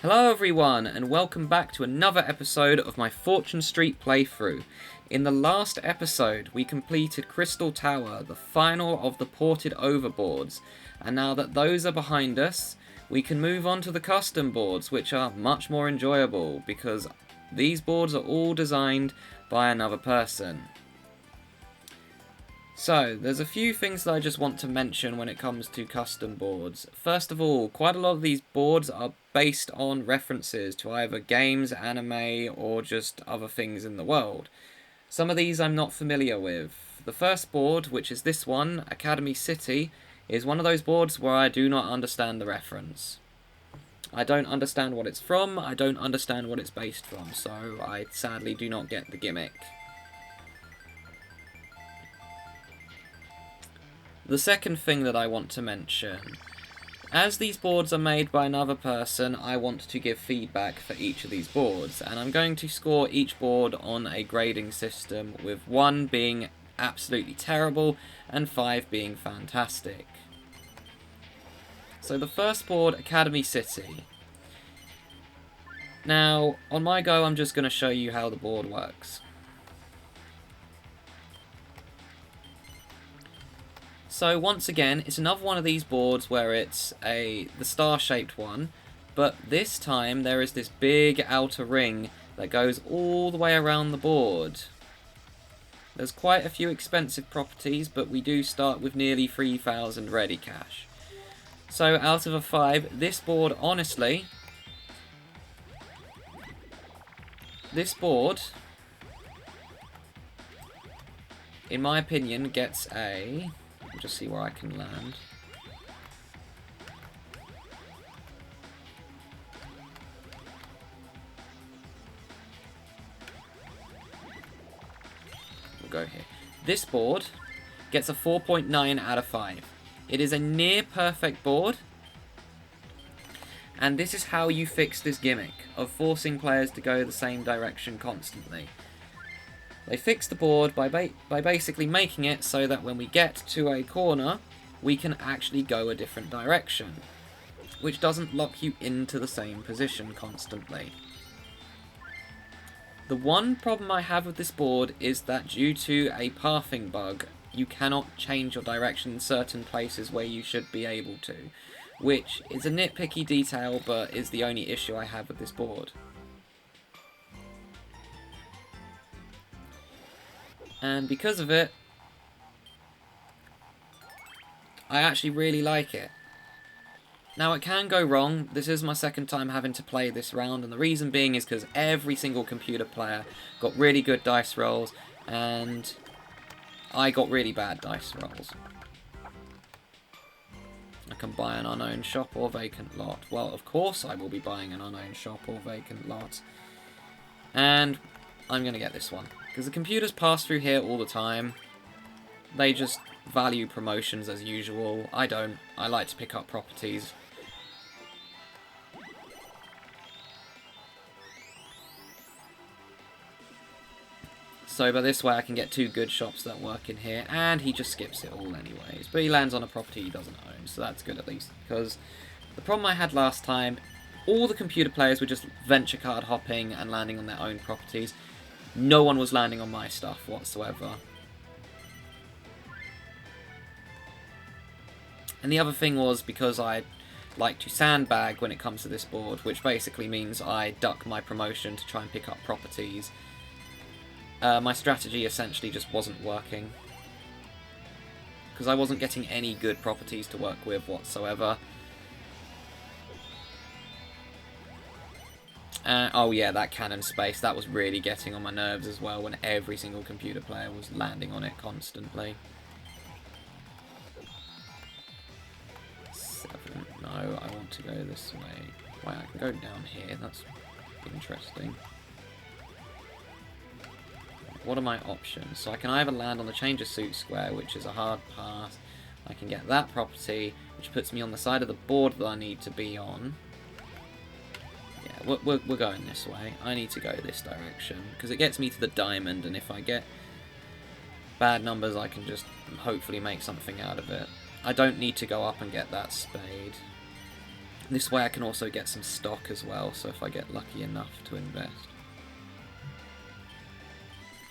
Hello everyone, and welcome back to another episode of my Fortune Street playthrough. In the last episode, we completed Crystal Tower, the final of the ported overboards, and now that those are behind us, we can move on to the custom boards, which are much more enjoyable, because these boards are all designed by another person. So, there's a few things that I just want to mention when it comes to custom boards. First of all, quite a lot of these boards are based on references to either games, anime, or just other things in the world. Some of these I'm not familiar with. The first board, which is this one, Academy City, is one of those boards where I do not understand the reference. I don't understand what it's from, I don't understand what it's based from, so I sadly do not get the gimmick. The second thing that I want to mention, as these boards are made by another person, I want to give feedback for each of these boards, and I'm going to score each board on a grading system, with 1 being absolutely terrible and 5 being fantastic. So the first board, Academy City. Now, on my go, I'm just going to show you how the board works. So once again, it's another one of these boards where it's the star-shaped one, but this time there is this big outer ring that goes all the way around the board. There's quite a few expensive properties, but we do start with nearly 3,000 ready cash. So out of a 5, this board, honestly, this board, in my opinion, gets a... just see where I can land. We'll go here. This board gets a 4.9 out of 5. It is a near perfect board, and this is how you fix this gimmick of forcing players to go the same direction constantly. They fix the board by basically making it so that when we get to a corner, we can actually go a different direction, which doesn't lock you into the same position constantly. The one problem I have with this board is that due to a pathing bug, you cannot change your direction in certain places where you should be able to, which is a nitpicky detail, but is the only issue I have with this board. And because of it, I actually really like it. Now, it can go wrong. This is my second time having to play this round, and the reason being is because every single computer player got really good dice rolls, and I got really bad dice rolls. I can buy an unowned shop or vacant lot. Well, of course I will be buying an unowned shop or vacant lot. And I'm going to get this one. Because the computers pass through here all the time. They just value promotions as usual. I don't. I like to pick up properties. So by this way I can get 2 good shops that work in here. And he just skips it all anyways. But he lands on a property he doesn't own. So that's good at least. Because the problem I had last time, all the computer players were just venture card hopping and landing on their own properties. No one was landing on my stuff whatsoever. And the other thing was because I like to sandbag when it comes to this board, which basically means I duck my promotion to try and pick up properties. My strategy essentially just wasn't working. Because I wasn't getting any good properties to work with whatsoever. Oh yeah, that cannon space, that was really getting on my nerves as well when every single computer player was landing on it constantly. 7, no, I want to go this way. Wait, I can go down here, that's interesting. What are my options? So I can either land on the change of suit square, which is a hard pass. I can get that property, which puts me on the side of the board that I need to be on. We're going this way. I need to go this direction, because it gets me to the diamond, and if I get bad numbers, I can just hopefully make something out of it. I don't need to go up and get that spade. This way I can also get some stock as well, so if I get lucky enough to invest.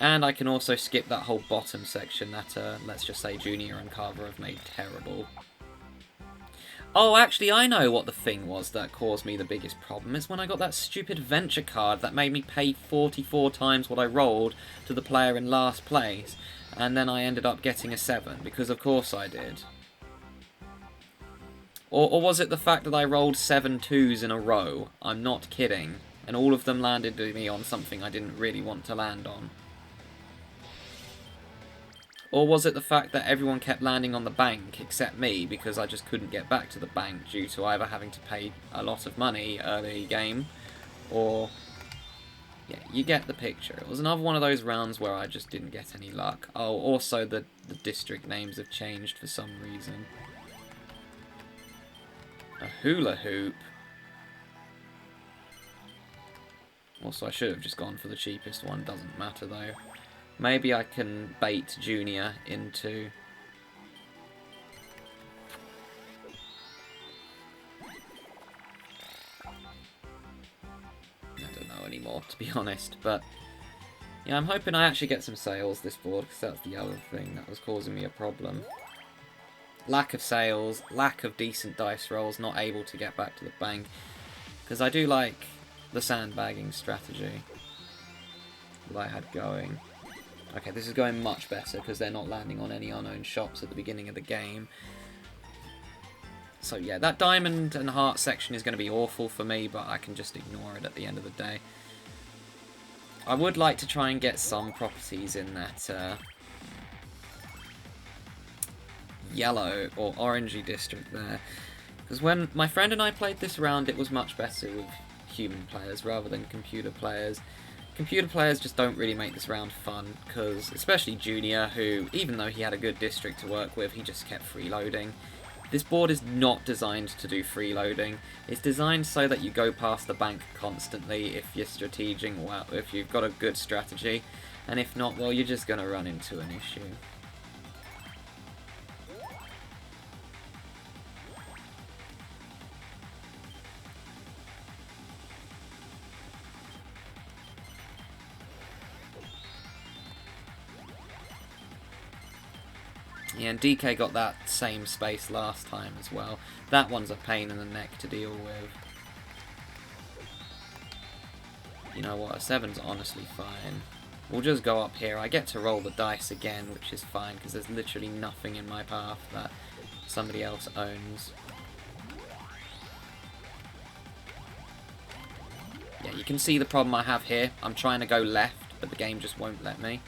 And I can also skip that whole bottom section that, let's just say, Junior and Carver have made terrible. Oh, actually, I know what the thing was that caused me the biggest problem. It's when I got that stupid venture card that made me pay 44 times what I rolled to the player in last place. And then I ended up getting a 7, because of course I did. Or was it the fact that I rolled 7 2s in a row? I'm not kidding. And all of them landed me on something I didn't really want to land on. Or was it the fact that everyone kept landing on the bank except me because I just couldn't get back to the bank due to either having to pay a lot of money early game, or... yeah, you get the picture. It was another one of those rounds where I just didn't get any luck. Oh, also the district names have changed for some reason. A hula hoop. Also, I should have just gone for the cheapest one. Doesn't matter though. Maybe I can bait Junior into... I don't know anymore, to be honest, but... yeah, I'm hoping I actually get some sales this board, because that's the other thing that was causing me a problem. Lack of sales, lack of decent dice rolls, not able to get back to the bank. Because I do like the sandbagging strategy that I had going. Okay, this is going much better because they're not landing on any unknown shops at the beginning of the game. So yeah, that diamond and heart section is going to be awful for me, but I can just ignore it at the end of the day. I would like to try and get some properties in that yellow or orangey district there. Because when my friend and I played this round, it was much better with human players rather than computer players. Computer players just don't really make this round fun, because especially Junior, who, even though he had a good district to work with, he just kept freeloading. This board is not designed to do freeloading. It's designed so that you go past the bank constantly if you're strategizing well, if you've got a good strategy, and if not, well, you're just going to run into an issue. Yeah, and DK got that same space last time as well. That one's a pain in the neck to deal with. You know what, a 7's honestly fine. We'll just go up here. I get to roll the dice again, which is fine, because there's literally nothing in my path that somebody else owns. Yeah, you can see the problem I have here. I'm trying to go left, but the game just won't let me.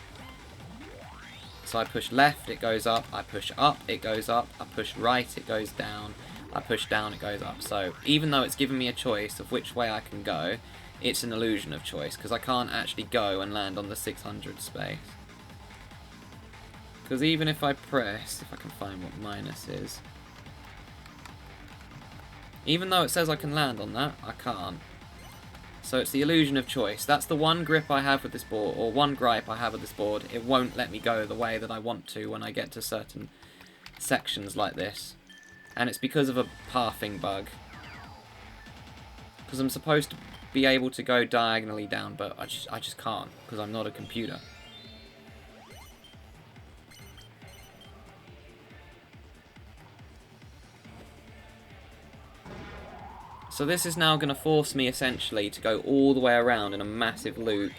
So I push left, it goes up. I push up, it goes up. I push right, it goes down. I push down, it goes up. So even though it's given me a choice of which way I can go, it's an illusion of choice, because I can't actually go and land on the 600 space. Because even if I press, if I can find what minus is, even though it says I can land on that, I can't. So it's the illusion of choice. That's the one grip I have with this board, or one gripe I have with this board. It won't let me go the way that I want to when I get to certain sections like this. And it's because of a pathing bug. Because I'm supposed to be able to go diagonally down, but I just can't, because I'm not a computer. So this is now going to force me essentially to go all the way around in a massive loop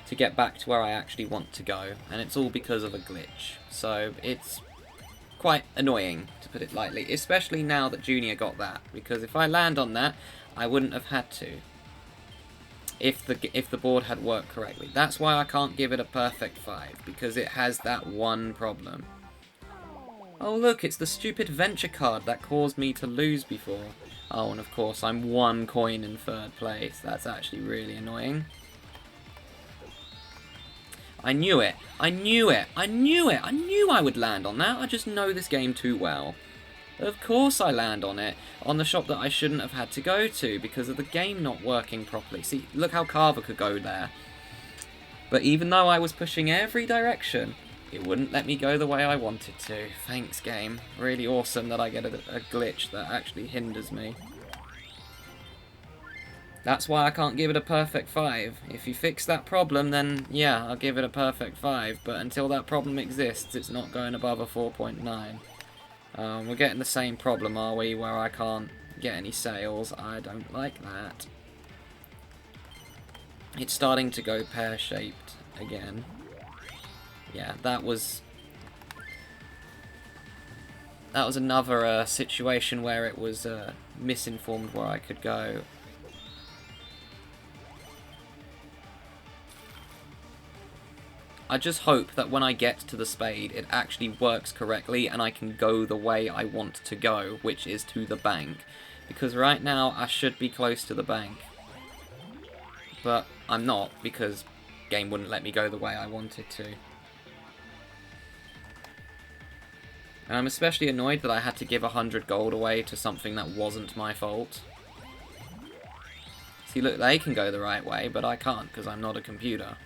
to get back to where I actually want to go, and it's all because of a glitch. So it's quite annoying, to put it lightly, especially now that Junior got that, because if I land on that, I wouldn't have had to, if the board had worked correctly. That's why I can't give it a perfect 5, because it has that one problem. Oh look, it's the stupid venture card that caused me to lose before. Oh, and of course I'm 1 coin in 3rd place. That's actually really annoying. I knew it. I knew it. I knew it. I knew I would land on that. I just know this game too well. Of course I land on it. On the shop that I shouldn't have had to go to because of the game not working properly. See, look how Carver could go there. But even though I was pushing every direction, it wouldn't let me go the way I wanted to. Thanks, game. Really awesome that I get a glitch that actually hinders me. That's why I can't give it a perfect 5. If you fix that problem, then yeah, I'll give it a perfect 5. But until that problem exists, it's not going above a 4.9. We're getting the same problem, are we, where I can't get any sales? I don't like that. It's starting to go pear-shaped again. Yeah, that was another situation where it was misinformed where I could go. I just hope that when I get to the spade, it actually works correctly and I can go the way I want to go, which is to the bank. Because right now, I should be close to the bank. But I'm not, because the game wouldn't let me go the way I wanted to. And I'm especially annoyed that I had to give 100 gold away to something that wasn't my fault. See, look, they can go the right way, but I can't, because I'm not a computer.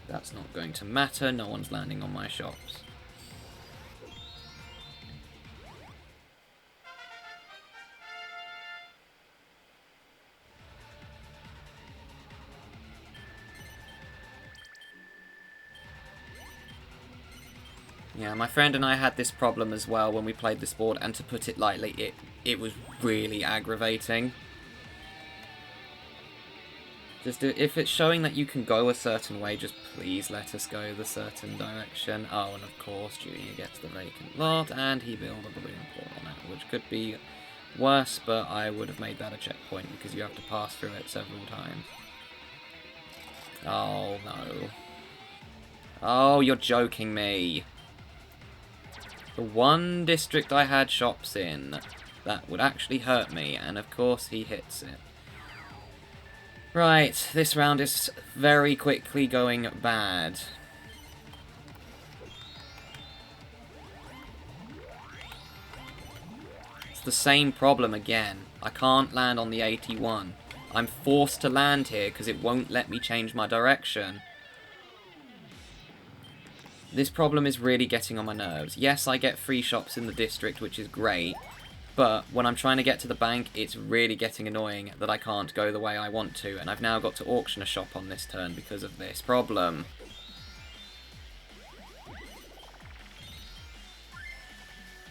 That's not going to matter, no one's landing on my shops. Yeah, my friend and I had this problem as well when we played this board, and to put it lightly, it was really aggravating. If it's showing that you can go a certain way, just please let us go the certain direction. Oh, and of course, Junior gets the vacant lot, and he built a balloon port on it, which could be worse, but I would have made that a checkpoint because you have to pass through it several times. Oh, no. Oh, you're joking me. The one district I had shops in that would actually hurt me, and of course he hits it. Right, this round is very quickly going bad. It's the same problem again. I can't land on the 81. I'm forced to land here because it won't let me change my direction. This problem is really getting on my nerves. Yes, I get free shops in the district, which is great. But when I'm trying to get to the bank, it's really getting annoying that I can't go the way I want to, and I've now got to auction a shop on this turn because of this problem.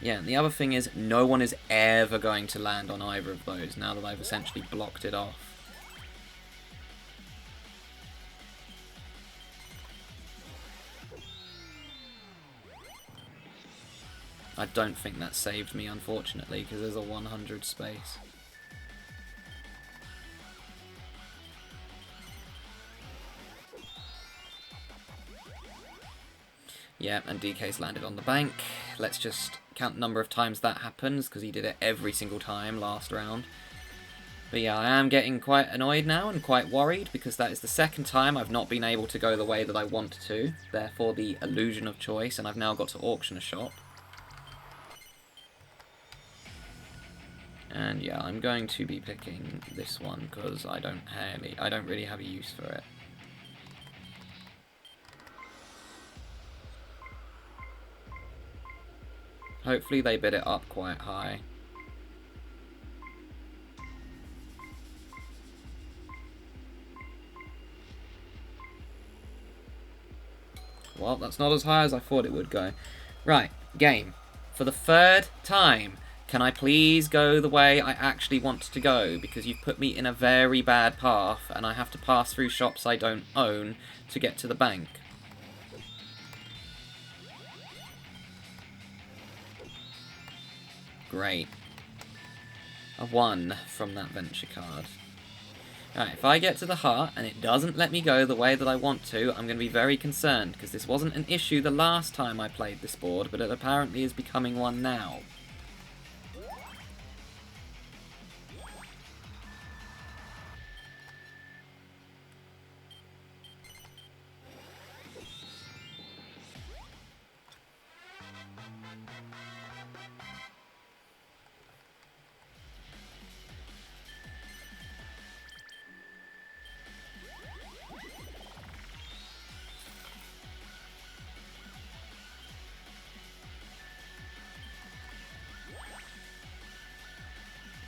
Yeah, and the other thing is, no one is ever going to land on either of those, now that I've essentially blocked it off. I don't think that saved me, unfortunately, because there's a 100 space. Yeah, and DK's landed on the bank. Let's just count the number of times that happens, because he did it every single time last round. But yeah, I am getting quite annoyed now and quite worried, because that is the second time I've not been able to go the way that I want to. Therefore, the illusion of choice, and I've now got to auction a shop. And yeah, I'm going to be picking this one because I don't really have a use for it. Hopefully they bid it up quite high. Well, that's not as high as I thought it would go. Right, game. For the third time, can I please go the way I actually want to go? Because you've put me in a very bad path, and I have to pass through shops I don't own to get to the bank. Great. A 1 from that venture card. Alright, if I get to the heart and it doesn't let me go the way that I want to, I'm going to be very concerned, because this wasn't an issue the last time I played this board, but it apparently is becoming one now.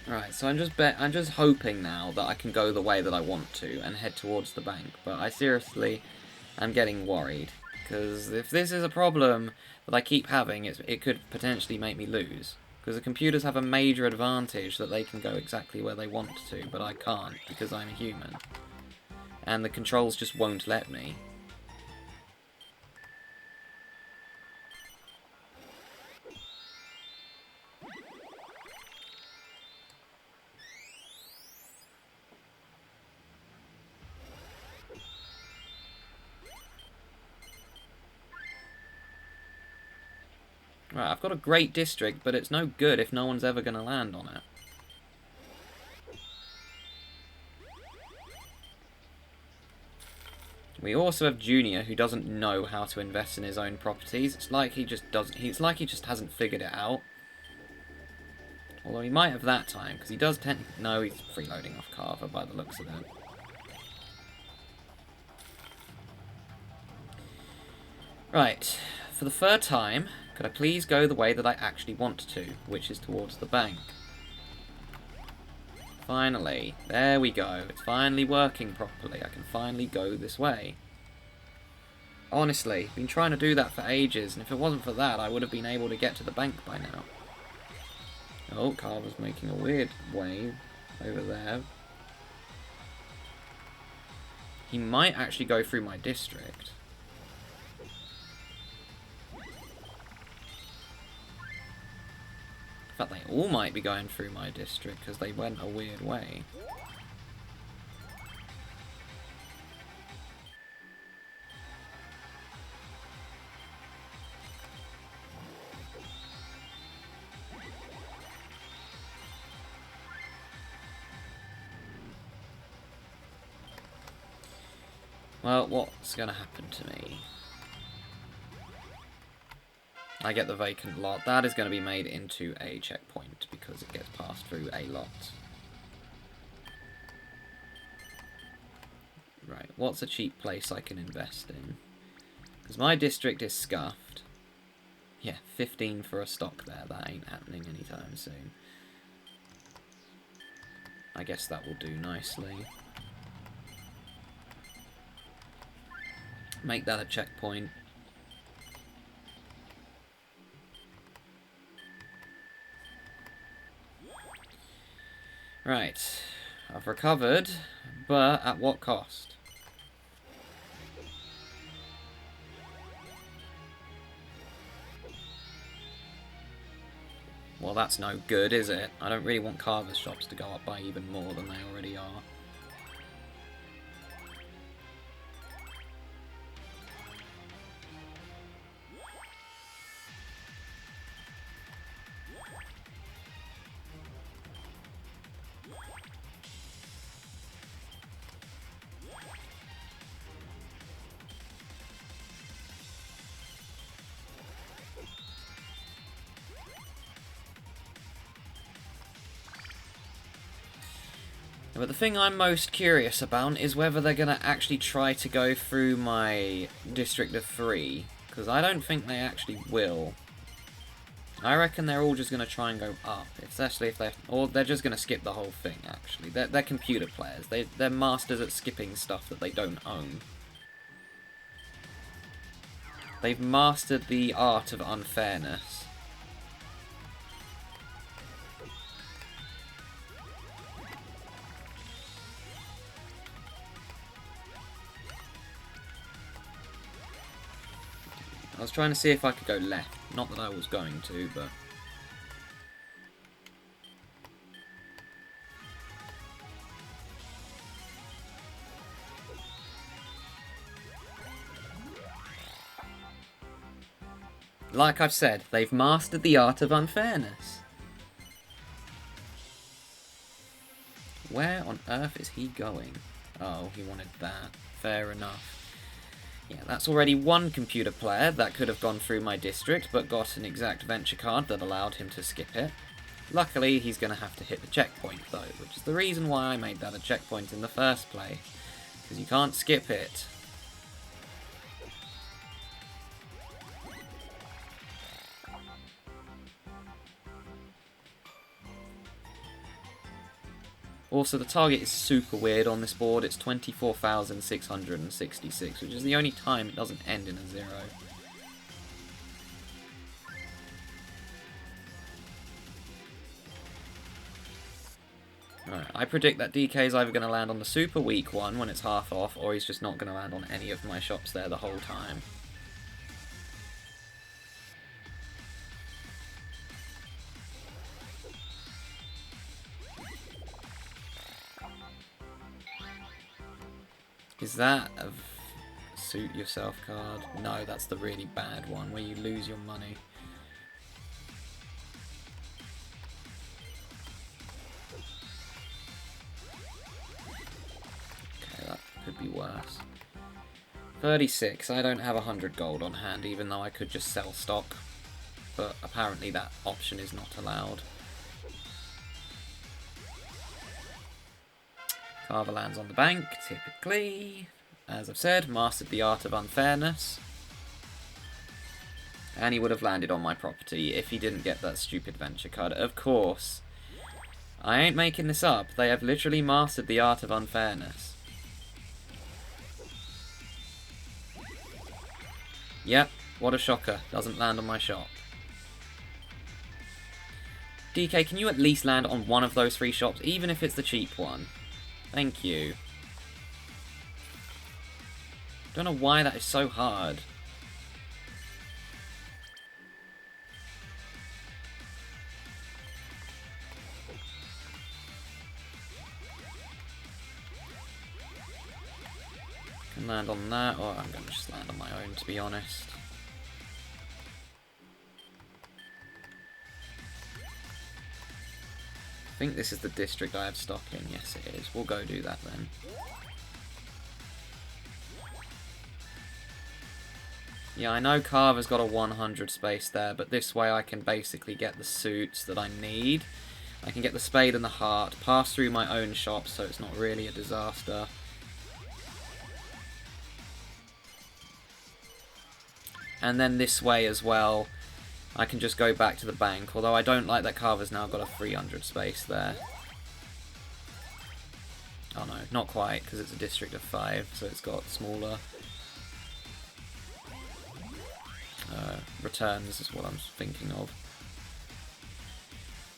Right, so I'm just hoping now that I can go the way that I want to and head towards the bank, but I seriously am getting worried, because if this is a problem that I keep having, it could potentially make me lose. Because the computers have a major advantage that they can go exactly where they want to, but I can't, because I'm a human. And the controls just won't let me. Right, I've got a great district, but it's no good if no one's ever going to land on it. We also have Junior, who doesn't know how to invest in his own properties. It's like he just doesn't. It's like he just hasn't figured it out. Although he might have that time, because he does tend. No, he's freeloading off Carver by the looks of it. Right, for the third time, could I please go the way that I actually want to, which is towards the bank? Finally, there we go. It's finally working properly. I can finally go this way. Honestly, been trying to do that for ages, and if it wasn't for that, I would have been able to get to the bank by now. Oh, Carver's making a weird wave over there. He might actually go through my district. In fact, they all might be going through my district because they went a weird way. Well, what's going to happen to me? I get the vacant lot. That is going to be made into a checkpoint because it gets passed through a lot. Right, what's a cheap place I can invest in? Because my district is scuffed. Yeah, 15 for a stock there. That ain't happening anytime soon. I guess that will do nicely. Make that a checkpoint. Right, I've recovered, but at what cost? Well, that's no good, is it? I don't really want Carver's shops to go up by even more than they already are. But the thing I'm most curious about is whether they're going to actually try to go through my District of 3. Because I don't think they actually will. I reckon they're all just going to try and go up. Especially if they're... Or they're just going to skip the whole thing, actually. They're computer players. They're masters at skipping stuff that they don't own. They've mastered the art of unfairness. I was trying to see if I could go left. Not that I was going to, but... Like I've said, they've mastered the art of unfairness. Where on earth is he going? Oh, he wanted that. Fair enough. Yeah, that's already one computer player that could have gone through my district, but got an exact venture card that allowed him to skip it. Luckily, he's going to have to hit the checkpoint, though, which is the reason why I made that a checkpoint in the first place. Because you can't skip it. Also, the target is super weird on this board. It's 24,666, which is the only time it doesn't end in a 0. Alright, I predict that DK is either going to land on the super weak one when it's half off, or he's just not going to land on any of my shops there the whole time. Is that a suit yourself card? No, that's the really bad one where you lose your money. Okay, that could be worse. 36. I don't have 100 gold on hand, even though I could just sell stock. But apparently that option is not allowed. Carver lands on the bank, typically. As I've said, mastered the art of unfairness. And he would have landed on my property if he didn't get that stupid venture card. Of course. I ain't making this up. They have literally mastered the art of unfairness. Yep, what a shocker. Doesn't land on my shop. DK, can you at least land on one of those 3 shops, even if it's the cheap one? Thank you. Don't know why that is so hard. Can land on that, or I'm going to just land on my own, to be honest. I think this is the district I have stock in. Yes, it is. We'll go do that then. Yeah, I know Carver's got a 100 space there, but this way I can basically get the suits that I need. I can get the spade and the heart, pass through my own shop, so it's not really a disaster. And then this way as well, I can just go back to the bank, although I don't like that Carver's now got a 300 space there. Oh no, not quite, because it's a district of 5, so it's got smaller returns is what I'm thinking of.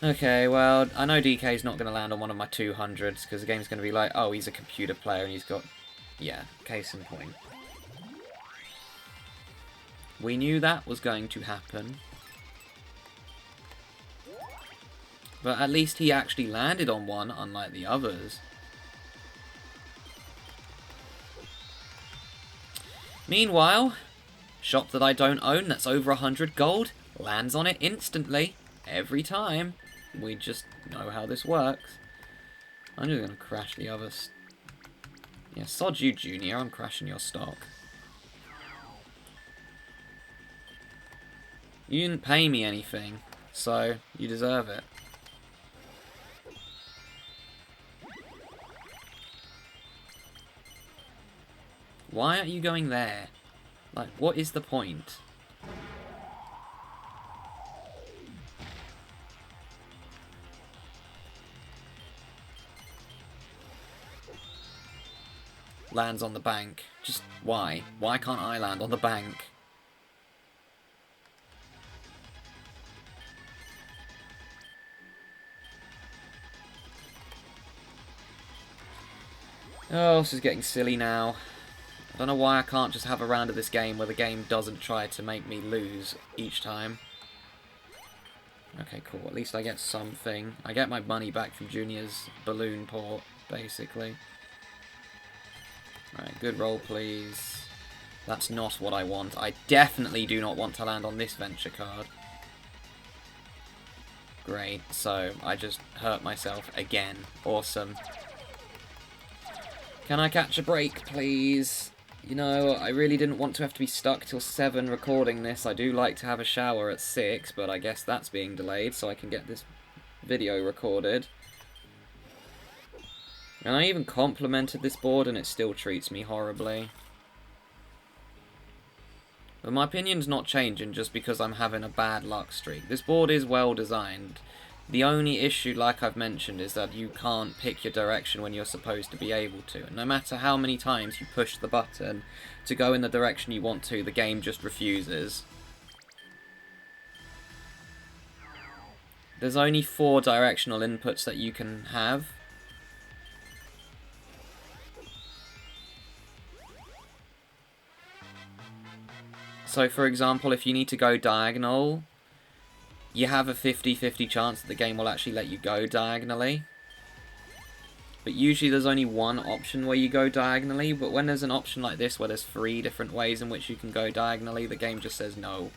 Okay, well, I know DK's not going to land on one of my 200s, because the game's going to be like, oh, he's a computer player and he's got... Yeah, case in point. We knew that was going to happen. But at least he actually landed on one, unlike the others. Meanwhile, shop that I don't own that's over 100 gold lands on it instantly. Every time. We just know how this works. I'm just going to crash the others. Yeah, sod you, Junior. I'm crashing your stock. You didn't pay me anything, so you deserve it. Why aren't you going there? Like, what is the point? Lands on the bank. Just why? Why can't I land on the bank? Oh, this is getting silly now. I don't know why I can't just have a round of this game where the game doesn't try to make me lose each time. Okay, cool. At least I get something. I get my money back from Junior's balloon port, basically. Alright, good roll, please. That's not what I want. I definitely do not want to land on this venture card. Great, so I just hurt myself again. Awesome. Can I catch a break, please? You know, I really didn't want to have to be stuck till 7 recording this. I do like to have a shower at 6, but I guess that's being delayed so I can get this video recorded. And I even complimented this board and it still treats me horribly. My opinion's not changing just because I'm having a bad luck streak. This board is well designed. The only issue, like I've mentioned, is that you can't pick your direction when you're supposed to be able to. And no matter how many times you push the button to go in the direction you want to, the game just refuses. There's only 4 directional inputs that you can have. So, for example, if you need to go diagonal, you have a 50-50 chance that the game will actually let you go diagonally. But usually there's only one option where you go diagonally, but when there's an option like this where there's 3 different ways in which you can go diagonally, the game just says no.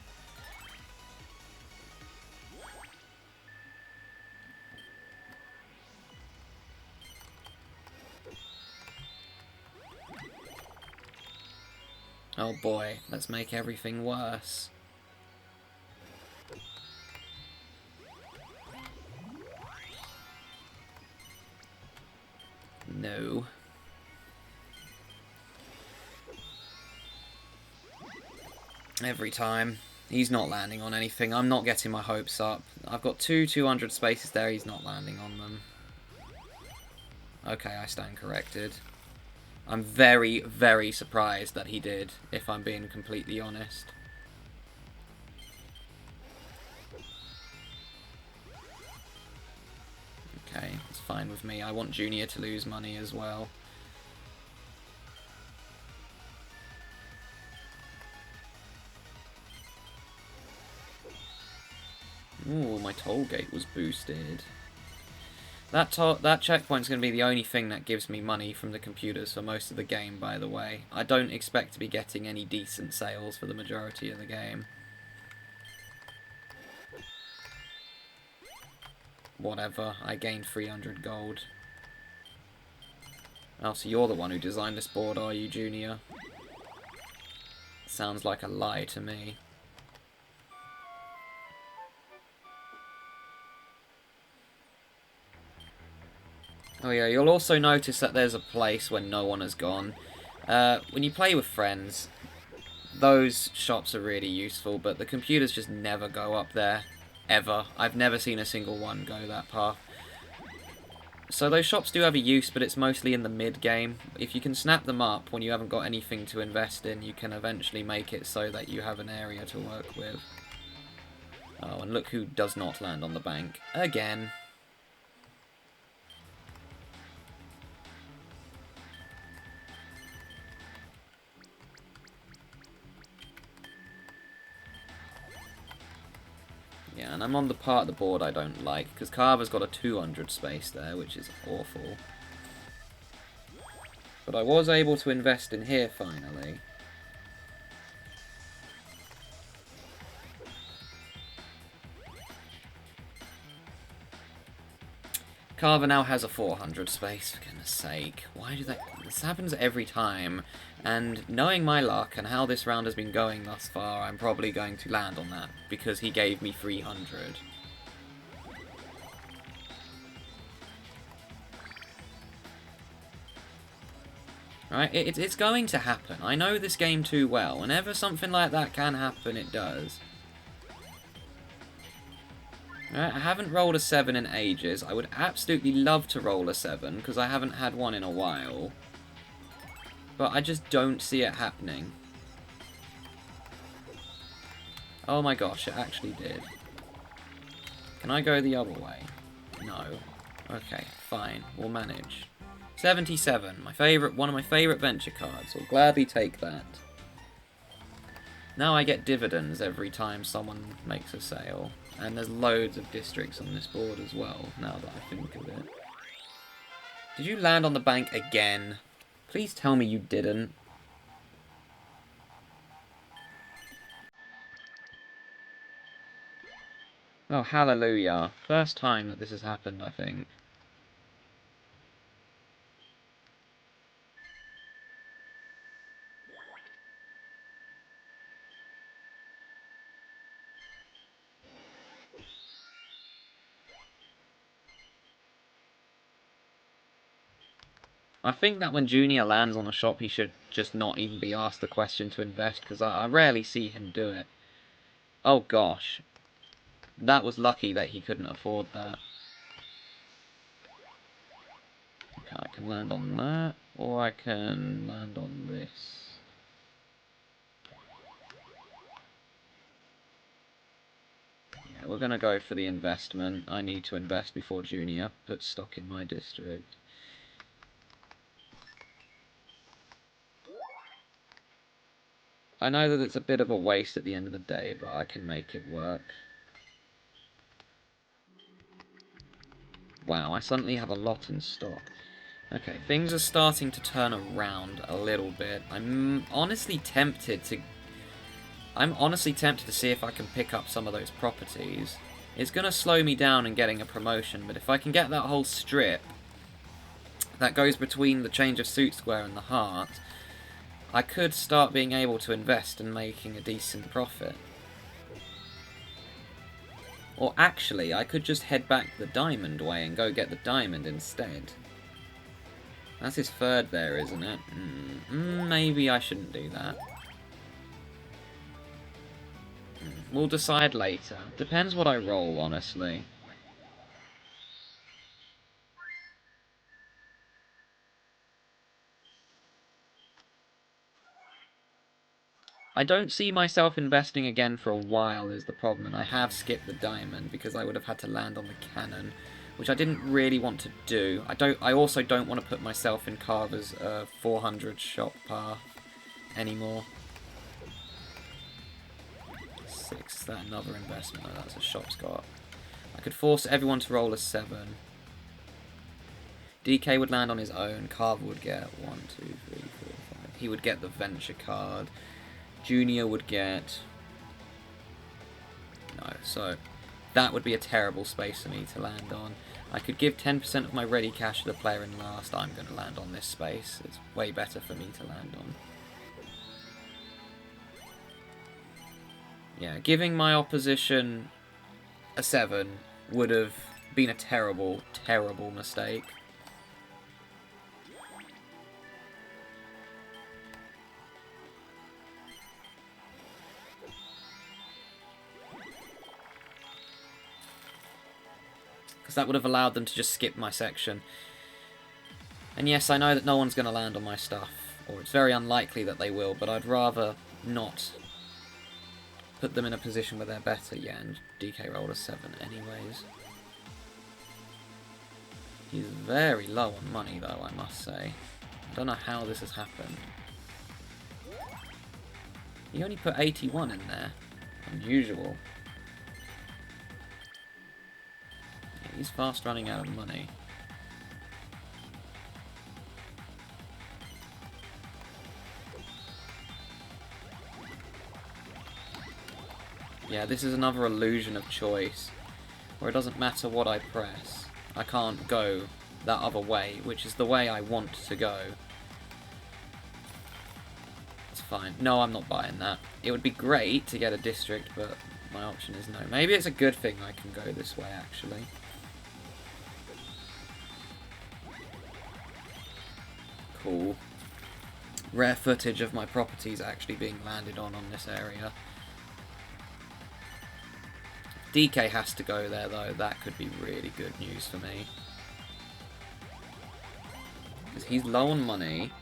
Oh boy, let's make everything worse. No. Every time. He's not landing on anything. I'm not getting my hopes up. I've got 200 spaces there. He's not landing on them. Okay, I stand corrected. I'm very, very surprised that he did, if I'm being completely honest. Okay, it's fine with me. I want Junior to lose money as well. Ooh, my toll gate was boosted. That checkpoint's going to be the only thing that gives me money from the computers for most of the game, by the way. I don't expect to be getting any decent sales for the majority of the game. Whatever, I gained 300 gold. Oh, so you're the one who designed this board, are you, Junior? Sounds like a lie to me. Oh yeah, you'll also notice that there's a place where no one has gone. When you play with friends, those shops are really useful, but the computers just never go up there. Ever. I've never seen a single one go that path. So those shops do have a use, but it's mostly in the mid-game. If you can snap them up when you haven't got anything to invest in, you can eventually make it so that you have an area to work with. Oh, and look who does not land on the bank. Again. Yeah, and I'm on the part of the board I don't like, because Carver's got a 200 space there, which is awful. But I was able to invest in here, finally. Carver now has a 400 space, for goodness sake. Why do that... This happens every time, and knowing my luck and how this round has been going thus far, I'm probably going to land on that, because he gave me 300. Right, it's going to happen. I know this game too well. Whenever something like that can happen, it does. Right, I haven't rolled a 7 in ages. I would absolutely love to roll a 7, because I haven't had one in a while. But I just don't see it happening. Oh my gosh, it actually did. Can I go the other way? No. Okay, fine. We'll manage. 77, one of my favourite venture cards. I'll gladly take that. Now I get dividends every time someone makes a sale. And there's loads of districts on this board as well, now that I think of it. Did you land on the bank again? Please tell me you didn't. Oh, hallelujah. First time that this has happened, I think. I think that when Junior lands on a shop, he should just not even be asked the question to invest, because I rarely see him do it. Oh gosh. That was lucky that he couldn't afford that. Okay, I can land on that, or I can land on this. Yeah, we're going to go for the investment. I need to invest before Junior puts stock in my district. I know that it's a bit of a waste at the end of the day, but I can make it work. Wow, I suddenly have a lot in stock. Okay, things are starting to turn around a little bit. I'm honestly tempted to see if I can pick up some of those properties. It's going to slow me down in getting a promotion, but if I can get that whole strip that goes between the change of suit square and the heart, I could start being able to invest and making a decent profit. Or actually, I could just head back the diamond way and go get the diamond instead. That's his third there, isn't it? Maybe I shouldn't do that. We'll decide later. Depends what I roll, honestly. I don't see myself investing again for a while is the problem, and I have skipped the diamond because I would have had to land on the cannon, which I didn't really want to do. I also don't want to put myself in Carver's 400 shop path anymore. 6, that another investment. Oh, that's a shop Scott. I could force everyone to roll a 7. DK would land on his own. Carver would get 1, 2, 3, 4, 5. He would get the venture card. Junior would get... No, so that would be a terrible space for me to land on. I could give 10% of my ready cash to the player in last. I'm going to land on this space. It's way better for me to land on. Yeah, giving my opposition a 7 would have been a terrible, terrible mistake. Because that would have allowed them to just skip my section. And yes, I know that no one's going to land on my stuff, or it's very unlikely that they will, but I'd rather not put them in a position where they're better. Yeah, and DK rolled a 7 anyways. He's very low on money though, I must say. I don't know how this has happened. He only put 81 in there. Unusual. Yeah, he's fast running out of money. Yeah, this is another illusion of choice, where it doesn't matter what I press. I can't go that other way, which is the way I want to go. It's fine. No, I'm not buying that. It would be great to get a district, but my option is no. Maybe it's a good thing I can go this way, actually. Cool. Rare footage of my properties actually being landed on this area. DK has to go there though, that could be really good news for me. Because he's low on money.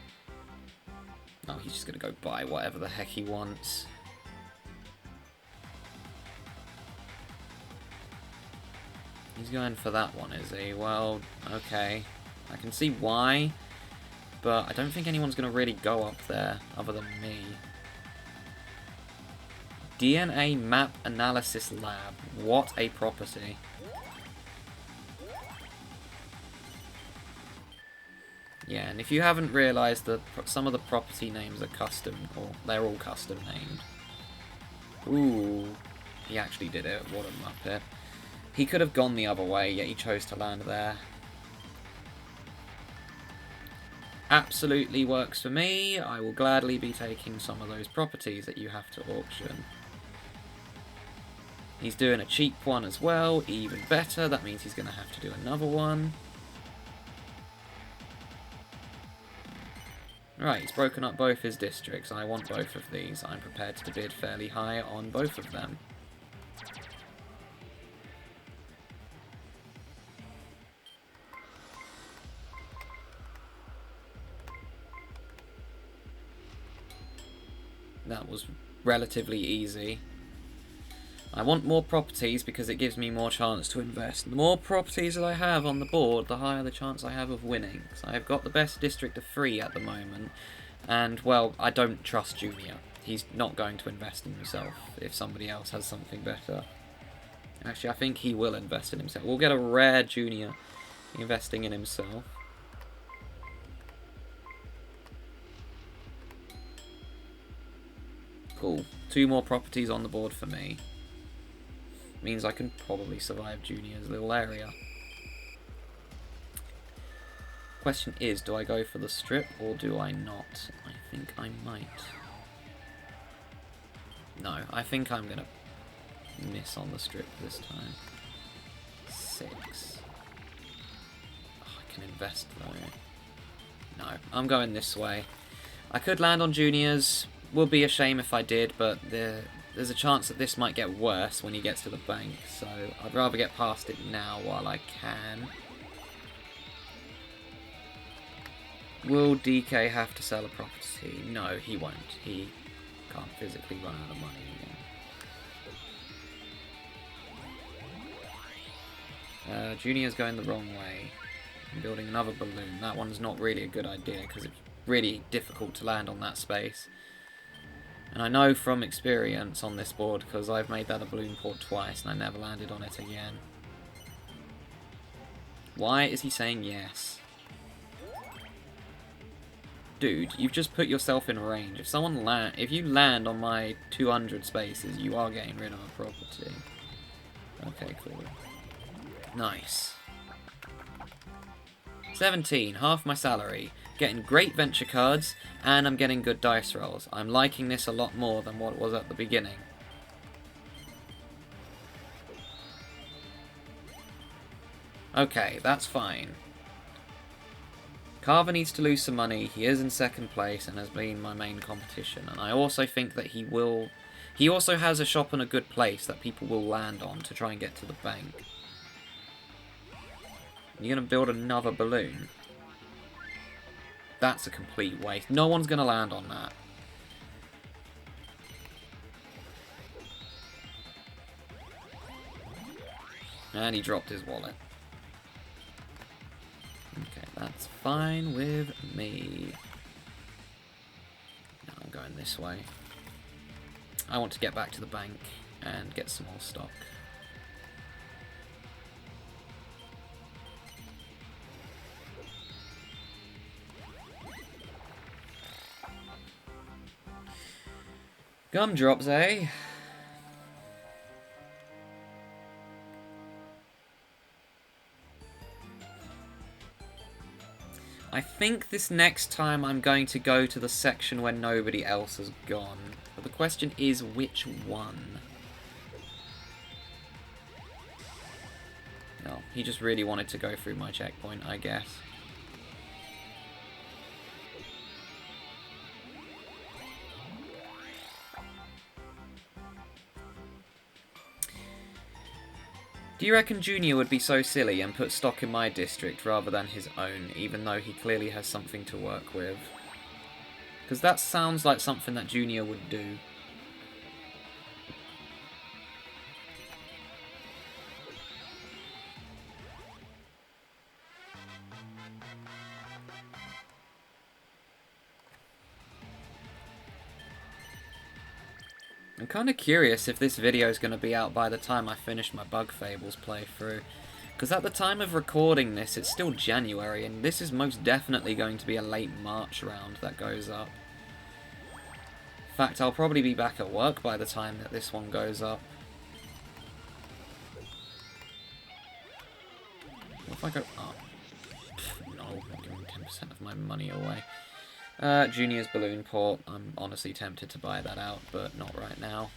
No, he's just going to go buy whatever the heck he wants. He's going for that one, is he? Well, okay. I can see why, but I don't think anyone's going to really go up there other than me. DNA Map Analysis Lab. What a property. Yeah, and if you haven't realised that some of the property names are custom, or they're all custom named. Ooh, he actually did it. What a muppet. He could have gone the other way, yet he chose to land there. Absolutely works for me. I will gladly be taking some of those properties that you have to auction. He's doing a cheap one as well, even better. That means he's going to have to do another one. Right, he's broken up both his districts. I want both of these. I'm prepared to bid fairly high on both of them. That was relatively easy. I want more properties because it gives me more chance to invest. The more properties that I have on the board, the higher the chance I have of winning. So I've got the best district of 3 at the moment. And, well, I don't trust Junior. He's not going to invest in himself if somebody else has something better. Actually, I think he will invest in himself. We'll get a rare Junior investing in himself. Cool. 2 more properties on the board for me. Means I can probably survive Junior's little area. Question is, do I go for the strip or do I not? I think I might. No, I think I'm going to miss on the strip this time. 6. Oh, I can invest though. No, I'm going this way. I could land on Junior's. Would be a shame if I did, but there's a chance that this might get worse when he gets to the bank, so I'd rather get past it now while I can. Will DK have to sell a property? No, he won't. He can't physically run out of money again. Junior's going the wrong way. I'm building another balloon. That one's not really a good idea because it's really difficult to land on that space. And I know from experience on this board, because I've made that a balloon port twice and I never landed on it again. Why is he saying yes? Dude, you've just put yourself in range. If you land on my 200 spaces, you are getting rid of a property. Okay, cool. Nice. 17, half my salary. Getting great venture cards, and I'm getting good dice rolls. I'm liking this a lot more than what it was at the beginning. Okay, that's fine. Carver needs to lose some money. He is in 2nd place and has been my main competition. And I also think that he will... He also has a shop in a good place that people will land on to try and get to the bank. You're going to build another balloon? That's a complete waste. No one's going to land on that. And he dropped his wallet. Okay, that's fine with me. Now I'm going this way. I want to get back to the bank and get some more stock. Gumdrops, eh? I think this next time I'm going to go to the section where nobody else has gone. But the question is, which one? No, he just really wanted to go through my checkpoint, I guess. Do you reckon Junior would be so silly and put stock in my district rather than his own, even though he clearly has something to work with? Because that sounds like something that Junior would do. I'm kind of curious if this video is going to be out by the time I finish my Bug Fables playthrough. Because at the time of recording this, it's still January, and this is most definitely going to be a late March round that goes up. In fact, I'll probably be back at work by the time that this one goes up. What if I go... Oh. No, I'm giving 10% of my money away. Junior's balloon port. I'm honestly tempted to buy that out, but not right now.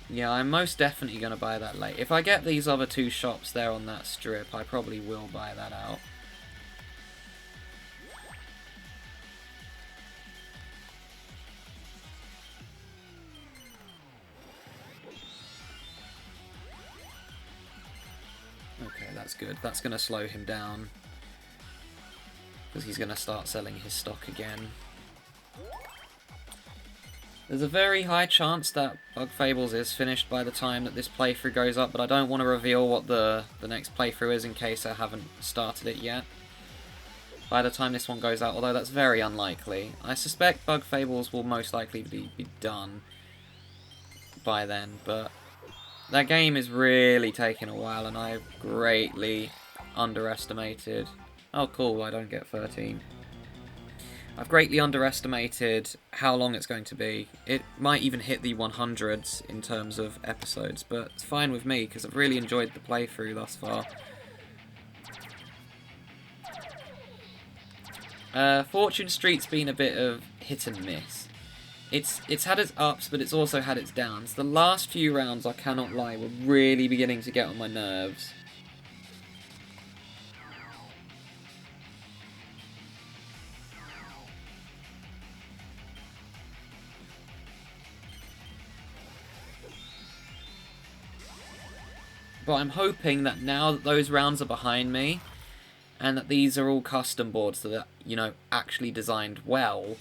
Yeah, I'm most definitely going to buy that late. If I get these other 2 shops there on that strip, I probably will buy that out. good. That's going to slow him down. Because he's going to start selling his stock again. There's a very high chance that Bug Fables is finished by the time that this playthrough goes up, but I don't want to reveal what the next playthrough is in case I haven't started it yet. By the time this one goes out, although that's very unlikely. I suspect Bug Fables will most likely be done by then, but that game is really taking a while, and I've greatly underestimated... Oh cool, I don't get 13. I've greatly underestimated how long it's going to be. It might even hit the 100s in terms of episodes, but it's fine with me, because I've really enjoyed the playthrough thus far. Fortune Street's been a bit of hit and miss. It's had its ups, but it's also had its downs. The last few rounds, I cannot lie, were really beginning to get on my nerves. But I'm hoping that now that those rounds are behind me, and that these are all custom boards that are, you know, actually designed well,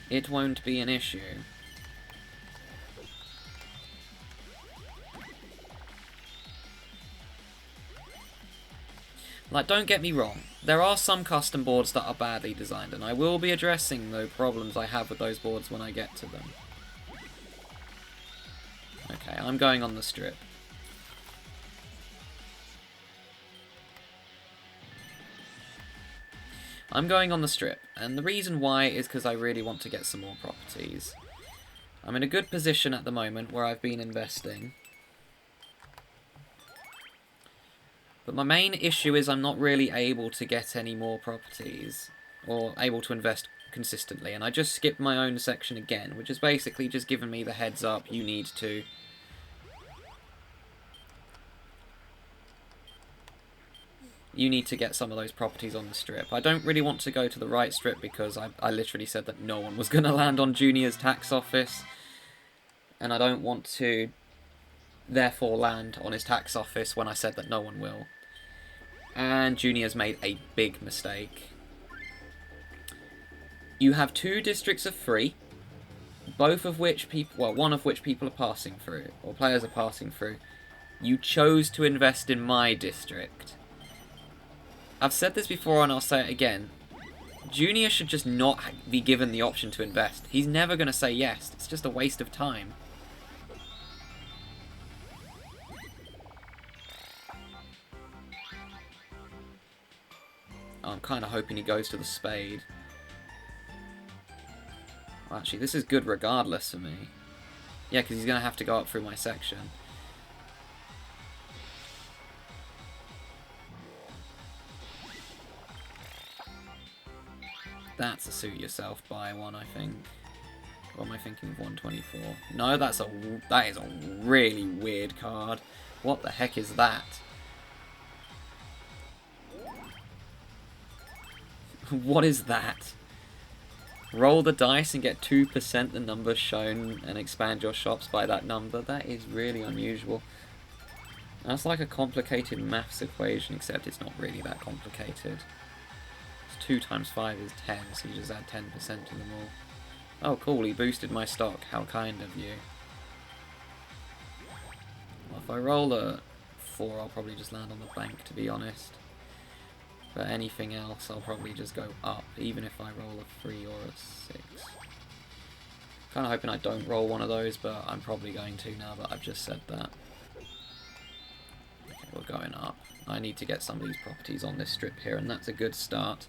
it won't be an issue. Like, don't get me wrong, there are some custom boards that are badly designed, and I will be addressing the problems I have with those boards when I get to them. Okay, I'm going on the strip. I'm going on the strip, and the reason why is because I really want to get some more properties. I'm in a good position at the moment where I've been investing. But my main issue is I'm not really able to get any more properties, or able to invest consistently, and I just skipped my own section again, which is basically just giving me the heads up, you need to... You need to get some of those properties on the strip. I don't really want to go to the right strip because I literally said that no one was going to land on Junior's tax office. And I don't want to, therefore, land on his tax office when I said that no one will. And Junior's made a big mistake. You have 2 districts of 3, both of which people, well, one of which people are passing through, or players are passing through. You chose to invest in my district. I've said this before and I'll say it again. Junior should just not be given the option to invest. He's never going to say yes. It's just a waste of time. I'm kind of hoping he goes to the spade. Well, actually, this is good regardless for me. Yeah, because he's going to have to go up through my section. That's a suit yourself buy one, I think. Or am I thinking of 124? No, that is a really weird card. What the heck is that? What is that? Roll the dice and get 2% the number shown and expand your shops by that number. That is really unusual. That's like a complicated maths equation, except it's not really that complicated. 2 times 5 is 10, so you just add 10% to them all. Oh cool, he boosted my stock. How kind of you. Well, if I roll a 4, I'll probably just land on the bank, to be honest. But anything else, I'll probably just go up, even if I roll a 3 or a 6. Kind of hoping I don't roll one of those, but I'm probably going to now that I've just said that. Okay, we're going up. I need to get some of these properties on this strip here, and that's a good start.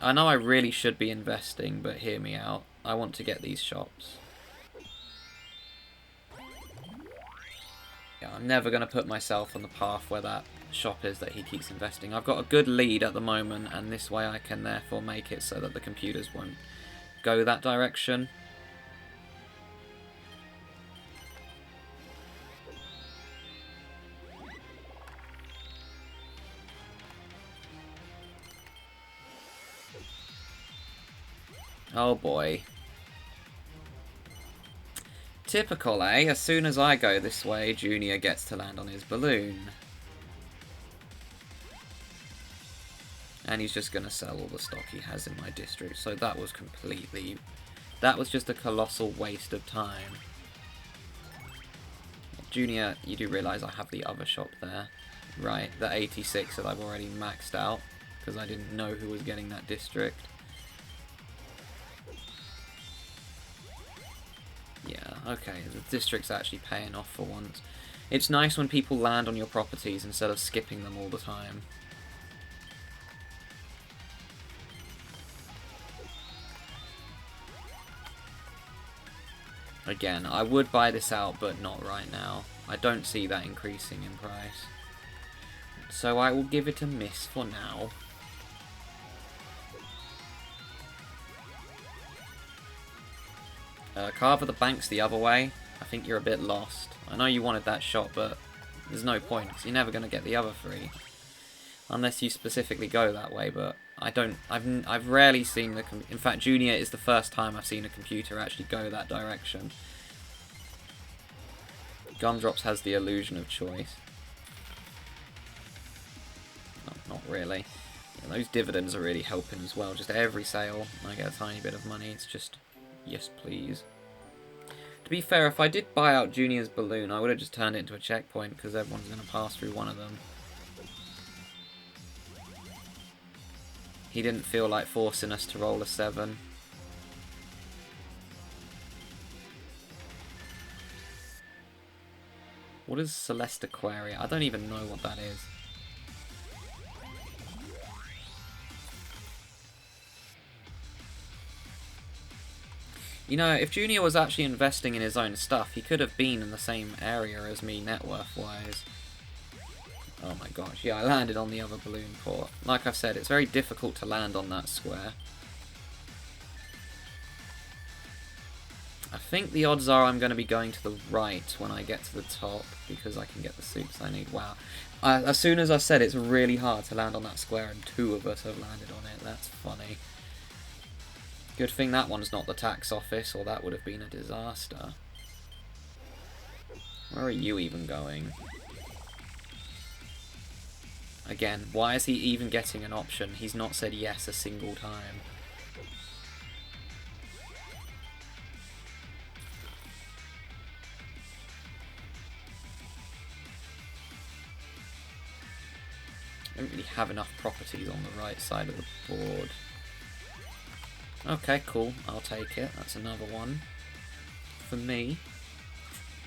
I know I really should be investing, but hear me out. I want to get these shops. Yeah, I'm never going to put myself on the path where that shop is that he keeps investing. I've got a good lead at the moment, and this way I can therefore make it so that the computers won't go that direction. Oh boy. Typical, eh? As soon as I go this way, Junior gets to land on his balloon. And he's just going to sell all the stock he has in my district. So that was completely... That was just a colossal waste of time. Junior, you do realise I have the other shop there. Right, the 86 that I've already maxed out. Because I didn't know who was getting that district. Yeah, okay, the district's actually paying off for once. It's nice when people land on your properties instead of skipping them all the time. Again, I would buy this out, but not right now. I don't see that increasing in price. So I will give it a miss for now. Carver, the bank's the other way. I think you're a bit lost. I know you wanted that shot, but there's no point, because you're never going to get the other three. Unless you specifically go that way, but I've rarely seen the... In fact, Junior is the first time I've seen a computer actually go that direction. Gumdrops has the illusion of choice. Not really. Yeah, those dividends are really helping as well. Just every sale, I get a tiny bit of money. It's just... Yes, please. To be fair, if I did buy out Junior's balloon, I would have just turned it into a checkpoint, because everyone's going to pass through one of them. He didn't feel like forcing us to roll a 7. What is Celeste Aquaria? I don't even know what that is. You know, if Junior was actually investing in his own stuff, he could have been in the same area as me net worth-wise. Oh my gosh, yeah, I landed on the other balloon port. Like I've said, it's very difficult to land on that square. I think the odds are I'm going to be going to the right when I get to the top, because I can get the suits I need. Wow. As soon as I said it's really hard to land on that square, and 2 of us have landed on it. That's funny. Good thing that one's not the tax office, or that would have been a disaster. Where are you even going? Again, why is he even getting an option? He's not said yes a single time. I don't really have enough properties on the right side of the board. Okay, cool. I'll take it. That's another one for me.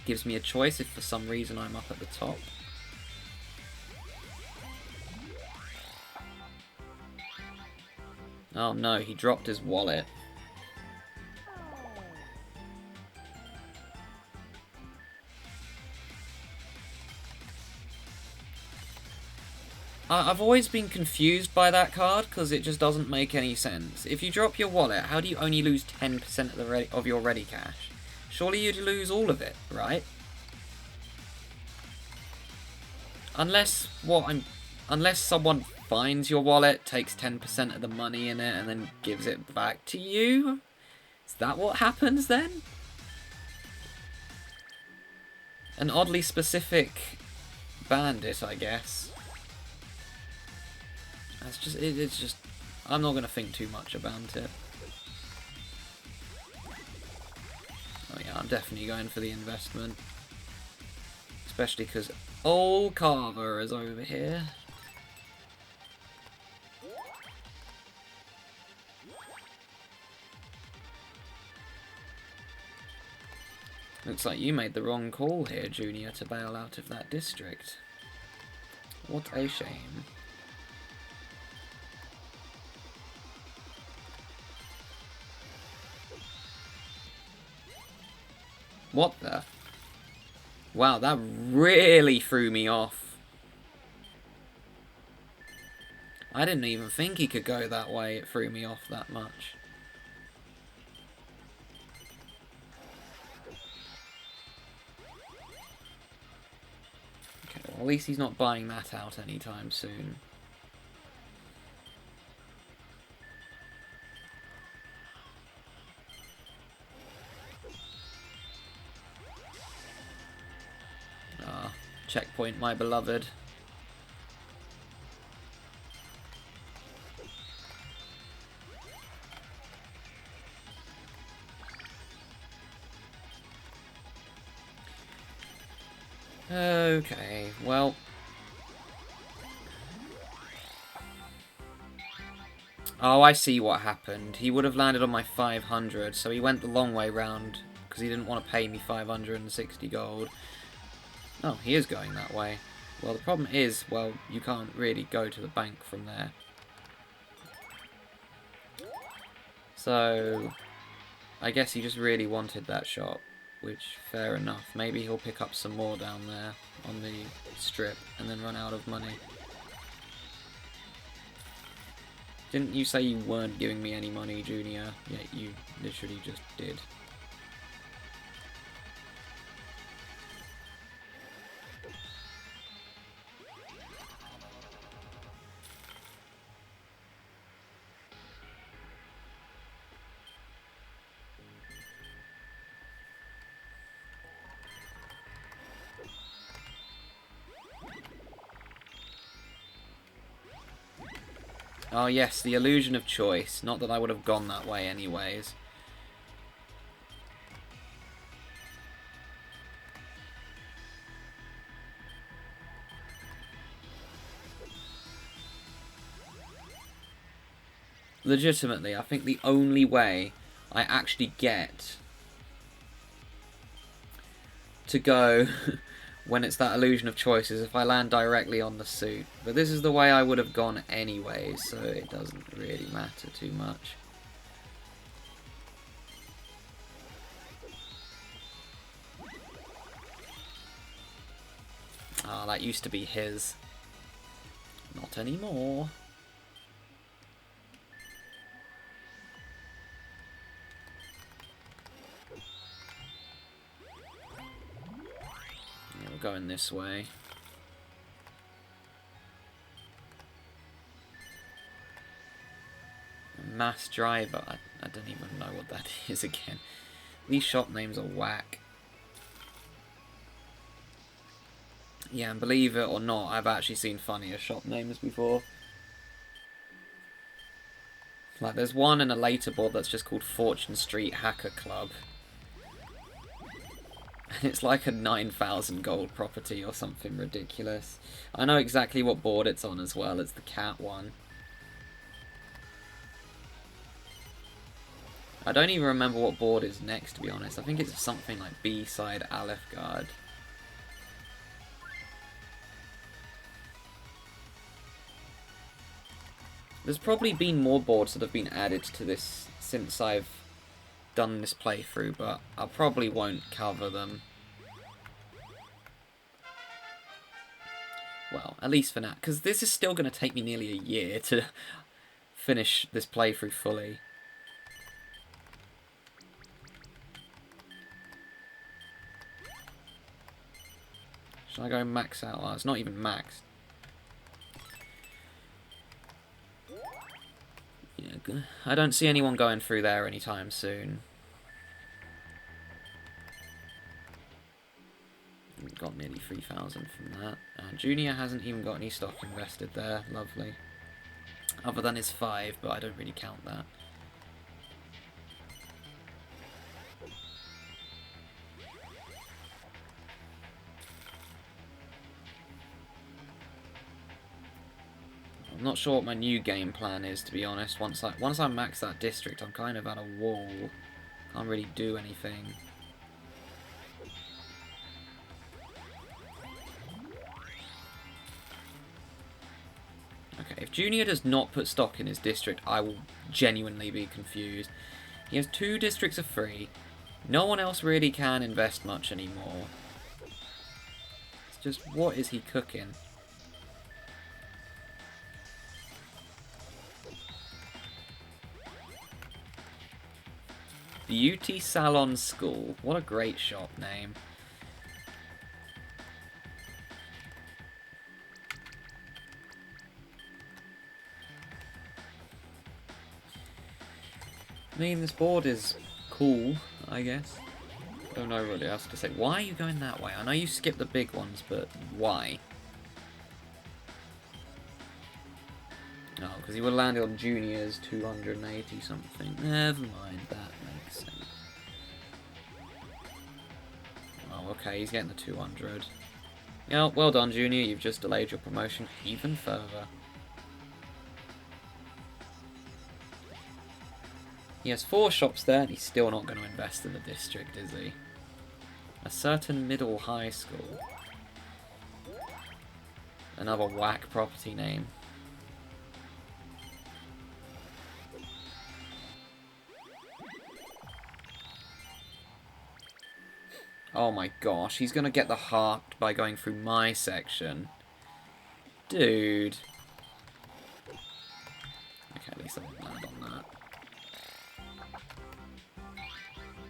Gives me a choice if for some reason I'm up at the top. Oh no, he dropped his wallet. I've always been confused by that card, because it just doesn't make any sense. If you drop your wallet, how do you only lose 10% of your ready cash? Surely you'd lose all of it, right? Unless someone finds your wallet, takes 10% of the money in it, and then gives it back to you? Is that what happens then? An oddly specific bandit, I guess. It's just, I'm not going to think too much about it. Oh yeah, I'm definitely going for the investment. Especially because old Carver is over here. Looks like you made the wrong call here, Junior, to bail out of that district. What a shame. What the? Wow, that really threw me off. I didn't even think he could go that way. It threw me off that much. Okay, well, at least he's not buying that out anytime soon. Checkpoint, my beloved. Okay, well... Oh, I see what happened. He would have landed on my 500, so he went the long way round because he didn't want to pay me 560 gold. Oh, he is going that way. Well, the problem is, well, you can't really go to the bank from there. So, I guess he just really wanted that shop, which, fair enough. Maybe he'll pick up some more down there on the strip and then run out of money. Didn't you say you weren't giving me any money, Junior? Yet you literally just did. Oh yes, the illusion of choice. Not that I would have gone that way anyways. Legitimately, I think the only way I actually get to go when it's that illusion of choice is if I land directly on the suit. But this is the way I would have gone anyway, so it doesn't really matter too much. Ah, that used to be his. Not anymore. Yeah, we're going this way. Mass driver. I don't even know what that is again. These shop names are whack. Yeah, and believe it or not, I've actually seen funnier shop names before. Like, there's one in a later board that's just called Fortune Street Hacker Club. And it's like a 9,000 gold property or something ridiculous. I know exactly what board it's on as well. It's the cat one. I don't even remember what board is next, to be honest. I think it's something like B-side Aleph Guard. There's probably been more boards that have been added to this since I've done this playthrough, but I probably won't cover them. Well, at least for now, because this is still going to take me nearly a year to finish this playthrough fully. Should I go max out? Oh, it's not even maxed. Yeah, I don't see anyone going through there anytime soon. Got nearly 3,000 from that. Junior hasn't even got any stock invested there. Lovely. Other than his 5, but I don't really count that. I'm not sure what my new game plan is, to be honest. Once I max that district, I'm kind of at a wall. Can't really do anything. Okay, if Junior does not put stock in his district, I will genuinely be confused. He has 2 districts of free. No one else really can invest much anymore. It's just, what is he cooking? Beauty Salon School. What a great shop name. I mean, this board is cool, I guess. I don't know really else to say. Why are you going that way? I know you skipped the big ones, but why? Oh, because he would have landed on Junior's 280 something. Never mind, that makes sense. Oh, okay, he's getting the 200. Yeah, well done, Junior. You've just delayed your promotion even further. He has 4 shops there, and he's still not going to invest in the district, is he? A certain middle high school. Another whack property name. Oh my gosh, he's going to get the heart by going through my section. Dude. Okay, at least I won't land on that.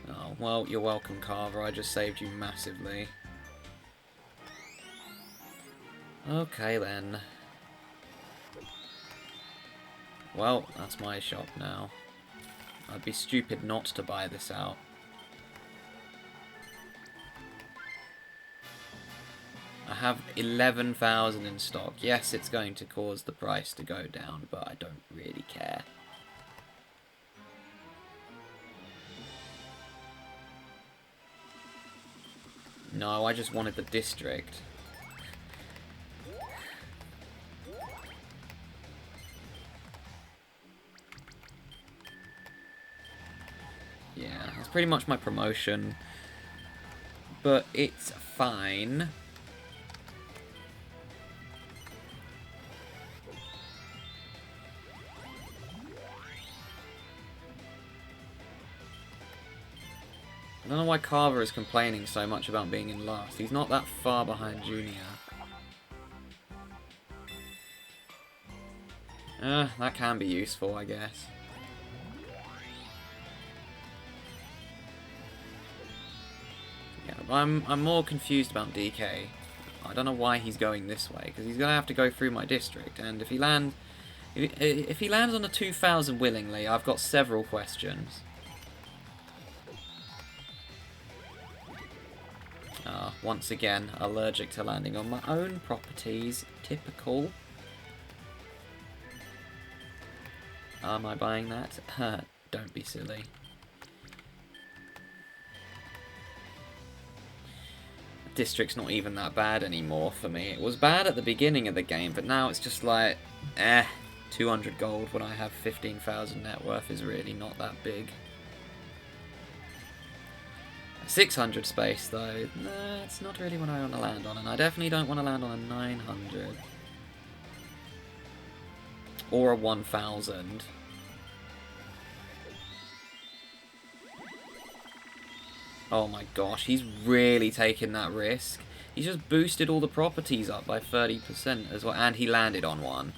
Oh, well, you're welcome, Carver. I just saved you massively. Okay, then. Well, that's my shop now. I'd be stupid not to buy this out. I have 11,000 in stock. Yes, it's going to cause the price to go down, but I don't really care. No, I just wanted the district. Yeah, that's pretty much my promotion. But it's fine. I don't know why Carver is complaining so much about being in last. He's not that far behind Junior. That can be useful, I guess. Yeah, but I'm more confused about DK. I don't know why he's going this way, because he's going to have to go through my district, and if he lands on a 2,000 willingly, I've got several questions. Once again, allergic to landing on my own properties. Typical. Am I buying that? Don't be silly. District's not even that bad anymore for me. It was bad at the beginning of the game, but now it's just like, 200 gold when I have 15,000 net worth is really not that big. 600 space though, that's not really what I want to land on, and I definitely don't want to land on a 900. Or a 1000. Oh my gosh, he's really taking that risk. He's just boosted all the properties up by 30% as well, and he landed on one.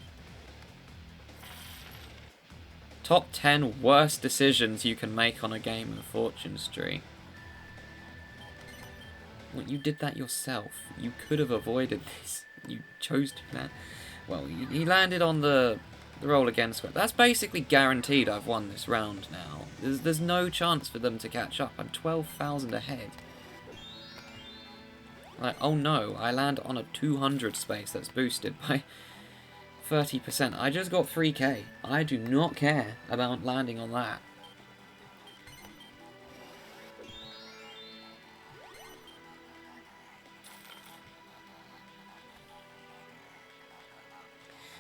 Top 10 worst decisions you can make on a game of Fortune Street. Well, you did that yourself. You could have avoided this. You chose to do that. Well, he landed on the roll again square. That's basically guaranteed I've won this round now. There's no chance for them to catch up. I'm 12,000 ahead. Like, oh no, I land on a 200 space that's boosted by 30%. I just got 3k. I do not care about landing on that.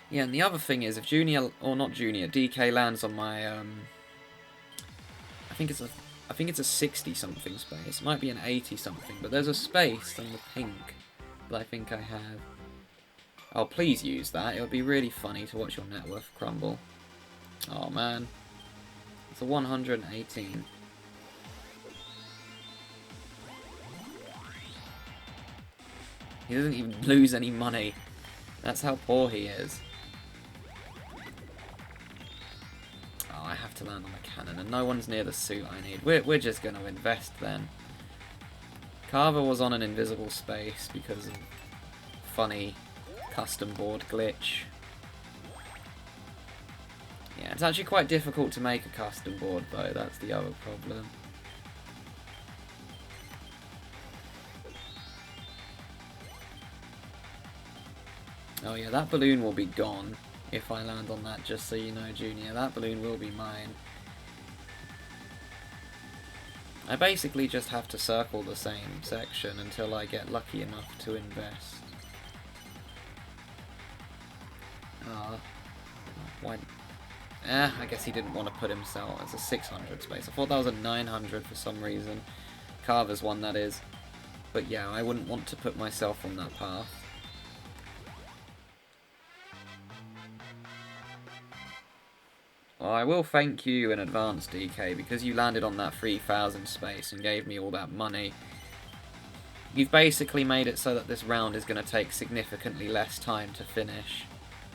Yeah, and the other thing is, if Junior, or not Junior, DK lands on my, I think it's a 60-something space. It might be an 80-something, but there's a space on the pink that I think I have. Oh, please use that. It would be really funny to watch your net worth crumble. Oh, man. It's a 118. He doesn't even lose any money. That's how poor he is. I have to land on the cannon, and no one's near the suit I need. We're just going to invest then. Carver was on an invisible space because of funny custom board glitch. Yeah, it's actually quite difficult to make a custom board though, that's the other problem. Oh yeah, that balloon will be gone if I land on that, just so you know, Junior. That balloon will be mine. I basically just have to circle the same section until I get lucky enough to invest. Why? I guess he didn't want to put himself as a 600 space. I thought that was a 900 for some reason. Carver's one, that is. But yeah, I wouldn't want to put myself on that path. Well, I will thank you in advance, DK, because you landed on that 3,000 space and gave me all that money. You've basically made it so that this round is going to take significantly less time to finish.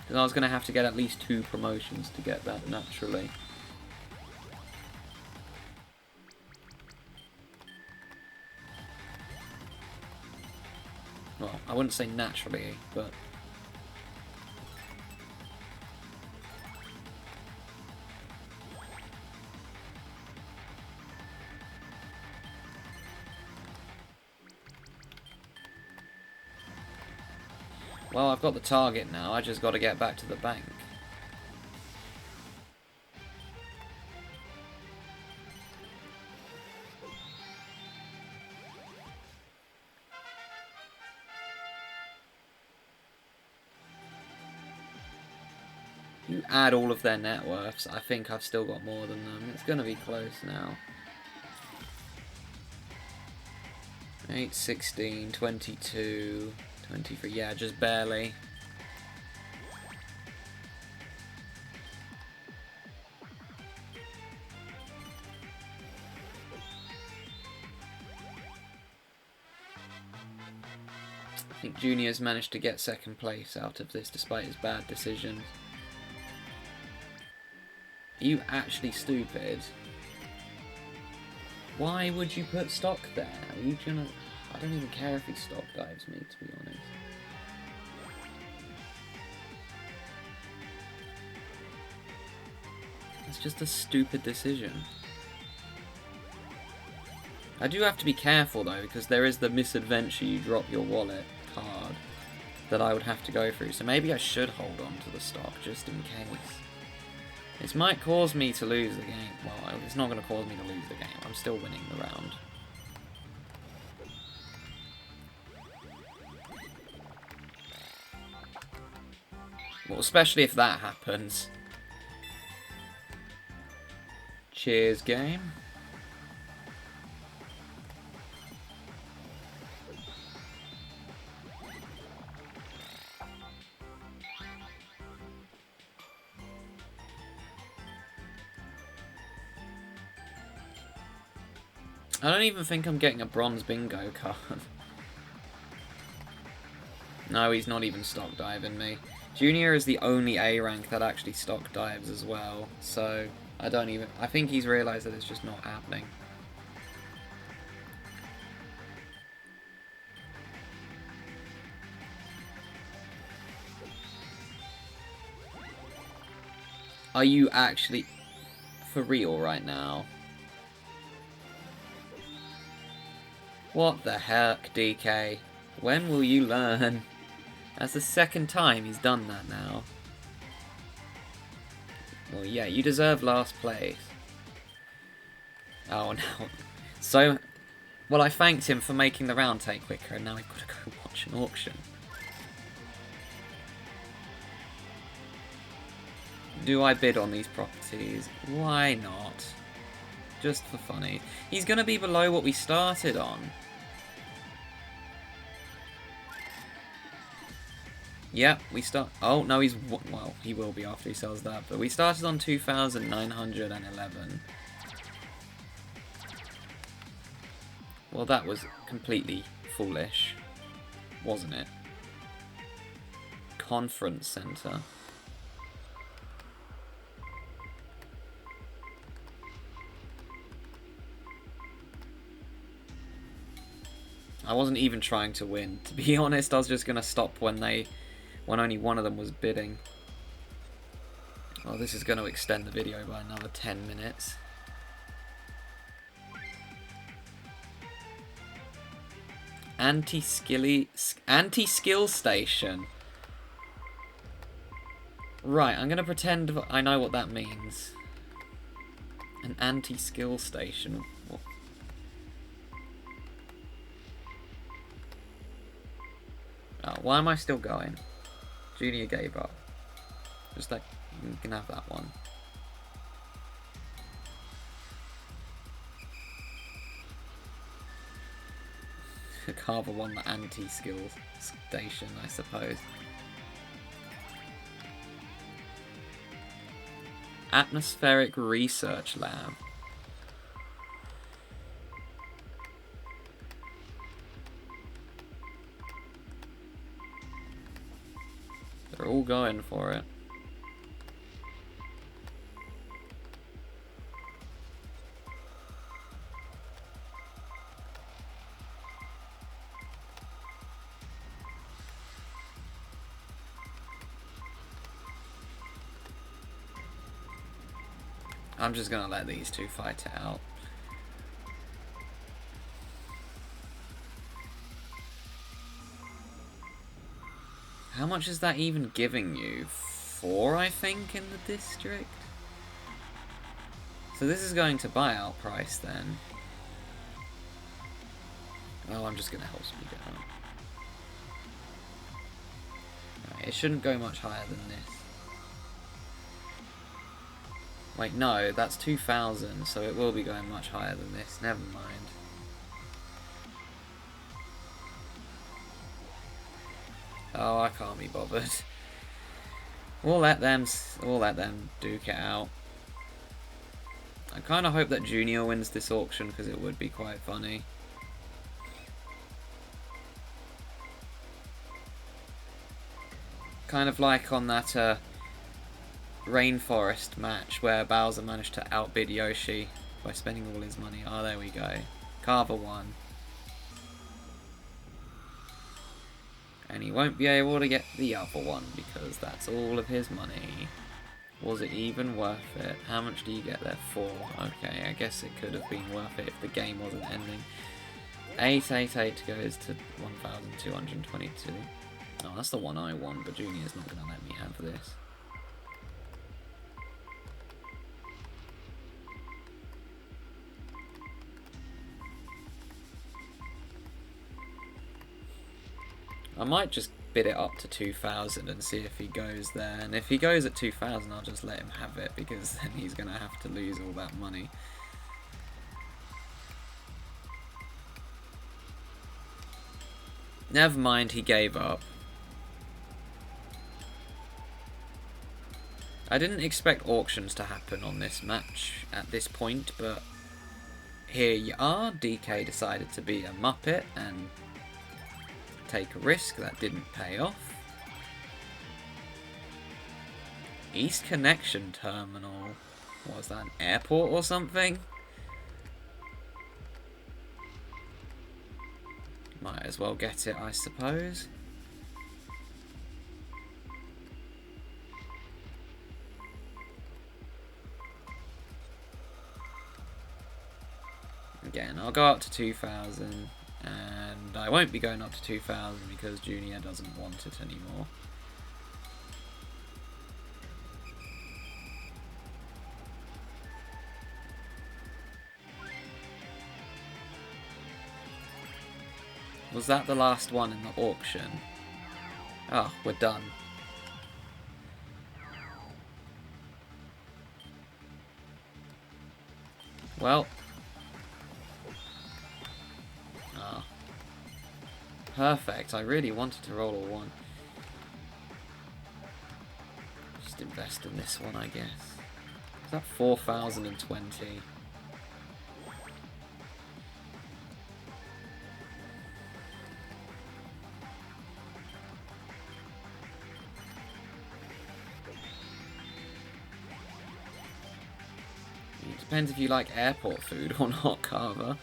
Because I was going to have to get at least 2 promotions to get that naturally. Well, I wouldn't say naturally, but... Well, I've got the target now, I just got to get back to the bank. You add all of their net worths, I think I've still got more than them. It's going to be close now. 8, 16, 22, 23, yeah, just barely. I think Junior's managed to get second place out of this despite his bad decisions. Are you actually stupid? Why would you put stock there? Are you gonna... I don't even care if he stock dives me, to be honest. It's just a stupid decision. I do have to be careful though, because there is the misadventure you drop your wallet card that I would have to go through. So maybe I should hold on to the stock just in case. This might cause me to lose the game. Well, it's not going to cause me to lose the game. I'm still winning the round. Well, especially if that happens. Cheers, game. I don't even think I'm getting a bronze bingo card. No, he's not even stock diving me. Junior is the only A rank that actually stock dives as well, so I think he's realised that it's just not happening. Are you actually for real right now? What the heck, DK? When will you learn? That's the second time he's done that now. Well, yeah, you deserve last place. Oh, no. So, well, I thanked him for making the round take quicker, and now I've got to go watch an auction. Do I bid on these properties? Why not? Just for funny. He's going to be below what we started on. Yep, we start... Oh, no, he's... Well, he will be after he sells that. But we started on 2,911. Well, that was completely foolish, wasn't it? Conference Centre. I wasn't even trying to win. To be honest, I was just going to stop when only one of them was bidding. Well, this is going to extend the video by another 10 minutes. Anti-skill station. Right, I'm going to pretend I know what that means. An anti-skill station. What? Oh, why am I still going? Junior gave up. Just like, you can have that one. Carver won the anti-skill station, I suppose. Atmospheric Research Lab. They're all going for it. I'm just gonna let these two fight it out. How much is that even giving you? 4, I think, in the district? So this is going to buyout price then. Oh, I'm just gonna help speed it up. Right, it shouldn't go much higher than this. Wait, no, that's 2,000, so it will be going much higher than this. Never mind. Oh, I can't be bothered. We'll let them duke it out. I kind of hope that Junior wins this auction because it would be quite funny. Kind of like on that Rainforest match where Bowser managed to outbid Yoshi by spending all his money. Oh, there we go. Carver won. And he won't be able to get the other one because that's all of his money. Was it even worth it? How much do you get there for? Okay, I guess it could have been worth it if the game wasn't ending. 888 goes to 1,222. Oh, that's the one I want, but Junior's not going to let me have this. I might just bid it up to 2,000 and see if he goes there. And if he goes at 2,000, I'll just let him have it, because then he's going to have to lose all that money. Never mind, he gave up. I didn't expect auctions to happen on this match at this point, but here you are. DK decided to be a muppet and take a risk that didn't pay off. East Connection Terminal. What was that, an airport or something? Might as well get it, I suppose. Again, I'll go up to 2,000. And I won't be going up to 2,000 because Junior doesn't want it anymore. Was that the last one in the auction? Oh, we're done. Well. Ah. Perfect. I really wanted to roll a 1. Just invest in this one, I guess. Is that 4,020? Depends if you like airport food or not, Carver.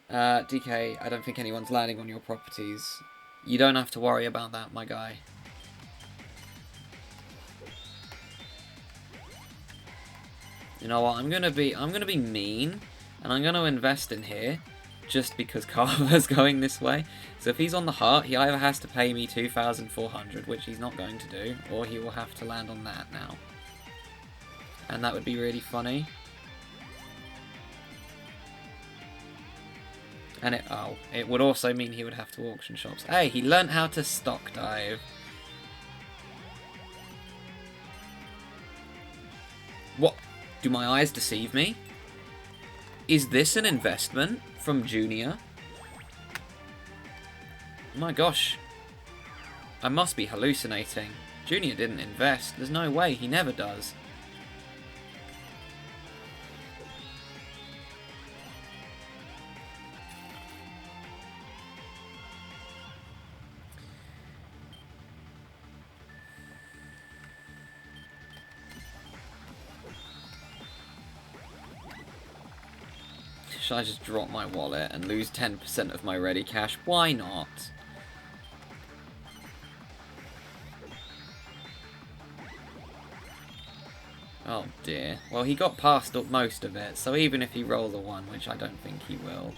DK, I don't think anyone's landing on your properties. You don't have to worry about that, my guy. You know what? I'm gonna be mean, and I'm gonna invest in here, just because Carver's going this way. So if he's on the heart, he either has to pay me 2,400, which he's not going to do, or he will have to land on that now. And that would be really funny. And it would also mean he would have to auction shops. Hey, he learnt how to stock dive. What? Do my eyes deceive me? Is this an investment from Junior? My gosh. I must be hallucinating. Junior didn't invest. There's no way. He never does. Should I just drop my wallet and lose 10% of my ready cash? Why not? Oh dear. Well, he got past up most of it, so even if he rolls a 1, which I don't think he will.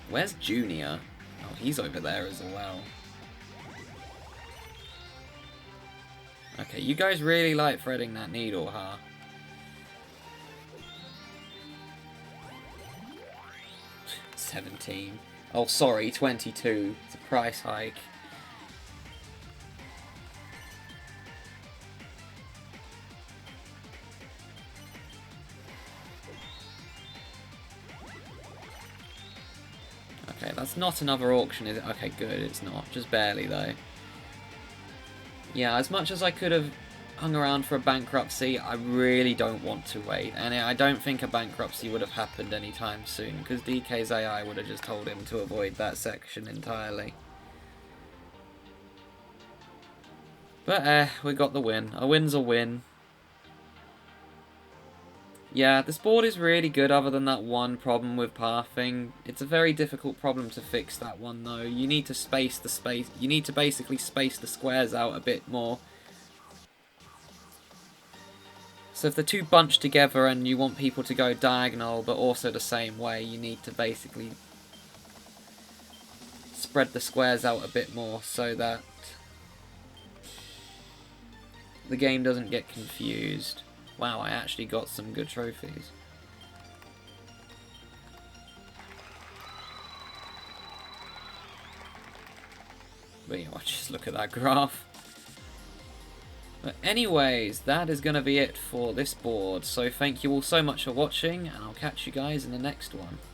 Where's Junior? Oh, he's over there as well. Okay, you guys really like threading that needle, huh? $17. Oh, sorry, 22. It's a price hike. Okay, that's not another auction, is it? Okay, good, it's not. Just barely, though. Yeah, as much as I could have hung around for a bankruptcy, I really don't want to wait. And I don't think a bankruptcy would have happened anytime soon, because DK's AI would have just told him to avoid that section entirely. But we got the win. A win's a win. Yeah, this board is really good other than that one problem with pathing. It's a very difficult problem to fix, that one, though. You need to space the space. You need to basically space the squares out a bit more. So if they're too bunched together and you want people to go diagonal but also the same way, you need to basically spread the squares out a bit more so that the game doesn't get confused. Wow, I actually got some good trophies. But yeah, just look at that graph. But anyways, that is going to be it for this board. So thank you all so much for watching, and I'll catch you guys in the next one.